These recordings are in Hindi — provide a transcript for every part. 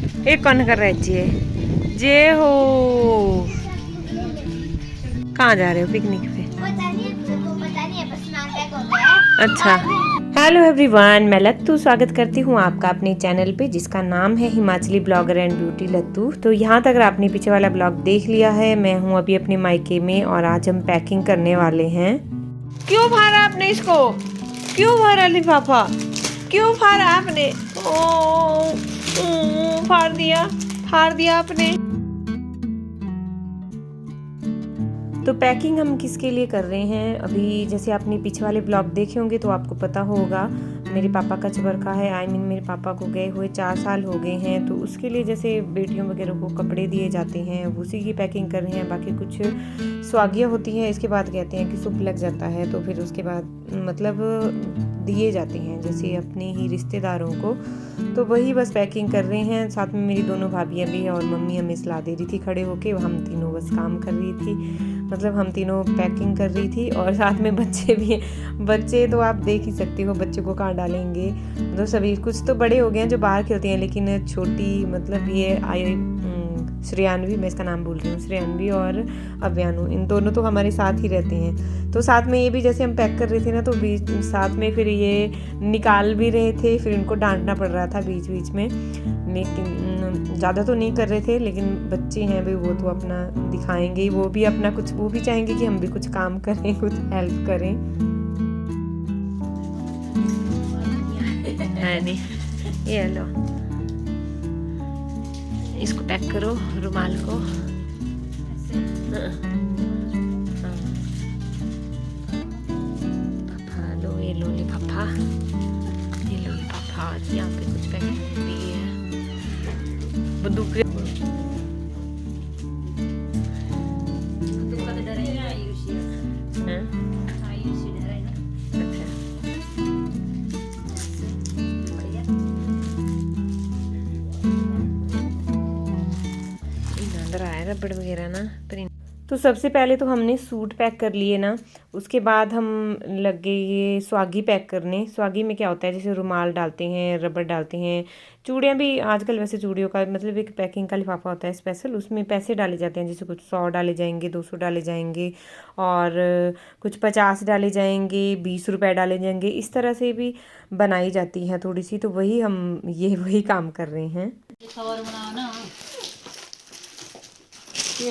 एक कौन कर रहे जे जे हो। कहाँ जा रहे हो पिकनिक पे? पता नहीं बस स्नान बैग हो गया। अच्छा। हेलो एवरीवन, मैं लत्तू स्वागत करती हूँ आपका अपने चैनल पे जिसका नाम है हिमाचली ब्लॉगर एंड ब्यूटी लत्तू। तो यहाँ तक अगर आपने पीछे वाला ब्लॉग देख लिया है, मैं हूँ अभी अपने मायके में और आज हम पैकिंग करने वाले हैं। क्यों फाड़ा आपने इसको? क्यों फाड़ा लिफाफा? क्यों फाड़ा आपने? ओ फाड़ दिया आपने। तो पैकिंग हम किसके लिए कर रहे हैं? अभी जैसे आपने पीछे वाले ब्लॉग देखे होंगे तो आपको पता होगा मेरे पापा का चबरका है। मेरे पापा को गए हुए 4 साल हो गए हैं, तो उसके लिए जैसे बेटियों वगैरह को कपड़े दिए जाते हैं, उसी की पैकिंग कर रहे हैं। बाकी कुछ स्वागियाँ होती हैं, इसके बाद कहते हैं कि शुभ लग जाता है, तो फिर उसके बाद मतलब दिए जाते हैं जैसे अपने ही रिश्तेदारों को। तो वही बस पैकिंग कर रहे हैं। साथ में मेरी दोनों भाभियाँ भी हैं और मम्मी हमें सलाह दे रही थी खड़े होके। हम तीनों बस काम कर रही थी, मतलब हम तीनों पैकिंग कर रही थी। और साथ में बच्चे भी हैं। बच्चे तो आप देख ही सकते हो, बच्चे को कहाँ डालेंगे। मतलब सभी कुछ तो बड़े हो गए हैं जो बाहर खेलते हैं, लेकिन छोटी मतलब ये श्रेयान्वी, मैं इसका नाम भूल रही हूँ, श्रेयान्वी और अव्यानु, इन दोनों तो हमारे साथ ही रहते हैं। तो साथ में ये भी जैसे हम पैक कर रहे थे ना, तो बीच साथ में फिर ये निकाल भी रहे थे, फिर इनको डांटना पड़ रहा था बीच बीच में। लेकिन ज़्यादा तो नहीं कर रहे थे, लेकिन बच्चे हैं भाई, वो तो अपना दिखाएंगे ही, वो भी अपना कुछ, वो भी चाहेंगे कि हम भी कुछ काम करें, कुछ हेल्प करें। है नहीं, ये लो, इसको पैक करो, रुमाल को। पापा लो, ये लो लिफाफा, ये लो लिफाफा। यहाँ पे कुछ पैकेट भी है। बंदूक रबड़ वगैरह ना। तो सबसे पहले तो हमने सूट पैक कर लिए ना, उसके बाद हम लग गए ये स्वागी पैक करने। स्वागी में क्या होता है, जैसे रुमाल डालते हैं, रबड़ डालते हैं, चूड़ियाँ भी आजकल वैसे चूड़ियों का मतलब एक पैकिंग का लिफाफा होता है स्पेशल, उसमें पैसे डाले जाते हैं। जैसे कुछ 100 डाले जाएंगे, 200 डाले जाएंगे, और कुछ 50 डाले जाएंगे, 20 रुपये डाले जाएंगे, इस तरह से भी बनाई जाती है थोड़ी सी। तो वही हम वही काम कर रहे हैं। ये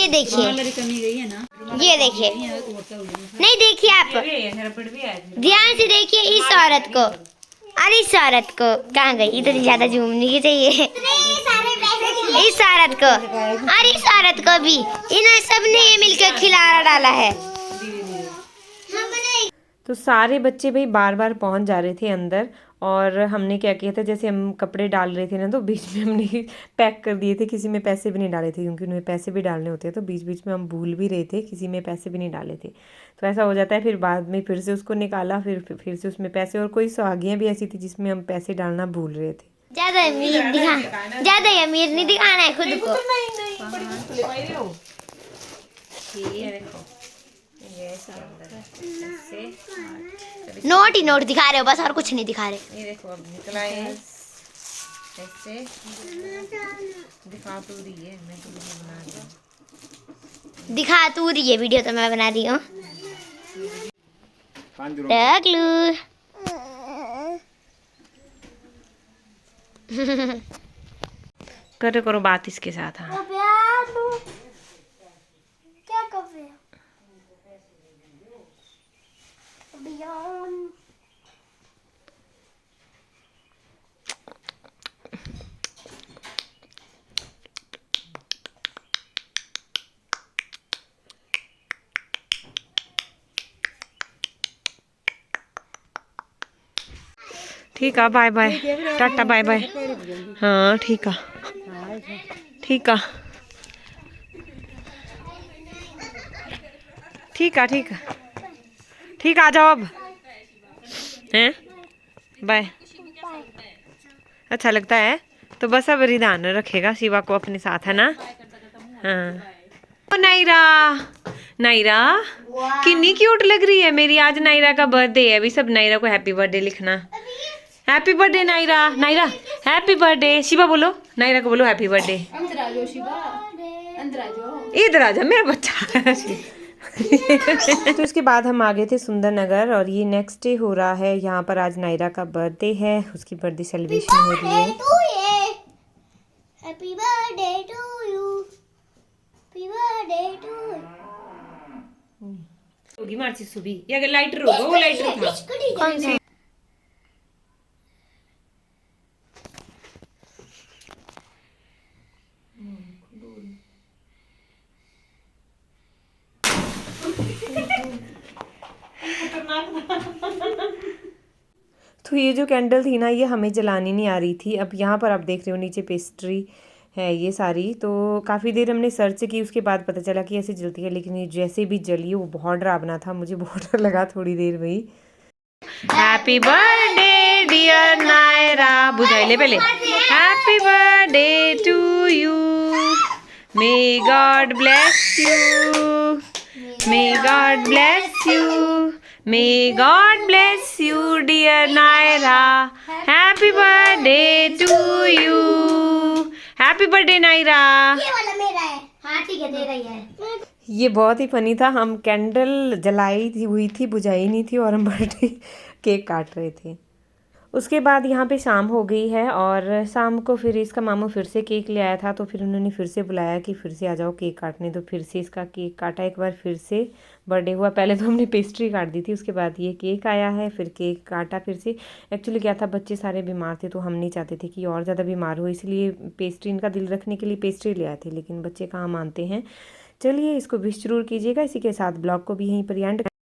देखिए, ये देखिए, नहीं देखिए आप ध्यान से देखिए इस औरत को, अरे इस औरत को कहाँ गई, इधर ज्यादा झूमने की चाहिए। इस औरत को और इस औरत को भी इन सबने ये मिलकर खिलाना डाला है। तो सारे बच्चे भाई बार बार पहुंच जा रहे थे अंदर, और हमने क्या किया था, जैसे हम कपड़े डाल रहे थे ना, तो बीच में हमने पैक कर दिए थे। किसी में पैसे भी नहीं डाले थे, क्योंकि उन्हें पैसे भी डालने होते हैं, तो बीच बीच में हम भूल भी रहे थे, किसी में पैसे भी नहीं डाले थे। तो ऐसा हो जाता है, फिर बाद में फिर से उसको निकाला, फिर से उसमें पैसे। और कोई स्वागियाँ भी ऐसी थी जिसमें हम पैसे डालना भूल रहे थे। ज्यादा अमीर नहीं दिखाना है खुद को। नोट ही नोट दिखा रहे हो बस, और कुछ नहीं दिखा रहे। ये देखो अब निकला है ऐसे। दिखा तो रही है, मैं तो बना रही हूँ। दिखा तू रही है, वीडियो तो मैं बना रही हूँ। करो बात इसके साथ। हाँ, क्या कर रहे हो? ठीक है, bye bye, tata bye bye. हाँ ठीक है, ठीक है, ठीक है, ठीक है, ठीक, आ जाओ अब। हैं बाय। अच्छा लगता है तो बस अब रिदान रखेगा शिवा को अपने साथ, है ना। हाँ, नायरा, नायरा कितनी क्यूट लग रही है मेरी। आज नायरा का बर्थडे है, अभी सब नायरा को हैप्पी बर्थडे लिखना। Happy birthday Naira. Naira happy birthday. Shiva बोलो, नायरा को बोलो हैप्पी बर्थडे। इधर आ जा मेरा बच्चा। तो इसके बाद हम आ गए थे सुंदर नगर और ये नेक्स्ट डे हो रहा है। यहाँ पर आज नायरा का बर्थडे है, उसकी बर्थडे सेलिब्रेशन हो रही है। Happy birthday to you, happy birthday to होगी मार्ची सुबह। ये अगर लाइटर होगा, वो लाइटर था। कौन सा? तो ये जो कैंडल थी ना, ये हमें जलानी नहीं आ रही थी। अब यहाँ पर आप देख रहे हो नीचे पेस्ट्री है ये सारी। तो काफ़ी देर हमने सर्च की, उसके बाद पता चला कि ऐसे जलती है, लेकिन ये जैसे भी जली वो बहुत डरावना था। मुझे बहुत डर लगा थोड़ी देर में ही। हैप्पी बर्थडे डियर नायरा, बुझाई ले पहले। Happy birthday to you, may God bless you, may God bless you, may God bless you dear Naira. Happy birthday to you, happy birthday Naira. ये वाला मेरा है। हाँ ठीक है, तेरा ही है। ये बहुत ही फनी था। हम कैंडल जलाई थी हुई थी, बुझाई नहीं थी, और हम बर्थडे केक काट रहे थे। उसके बाद यहाँ पे शाम हो गई है और शाम को फिर इसका मामू फिर से केक ले आया था। तो फिर उन्होंने फिर से बुलाया कि फिर से आ जाओ केक काटने। तो फिर से इसका केक काटा, एक बार फिर से बर्थडे हुआ। पहले तो हमने पेस्ट्री काट दी थी, उसके बाद ये केक आया है, फिर केक काटा फिर से। एक्चुअली क्या था, बच्चे सारे बीमार थे तो हम नहीं चाहते थे कि और ज़्यादा बीमार हो, इसलिए पेस्ट्री इनका दिल रखने के लिए पेस्ट्री ले आए थे, लेकिन बच्चे कहाँ मानते हैं। चलिए इसको विश जरूर कीजिएगा। इसी के साथ ब्लॉग को भी यहीं पर एंड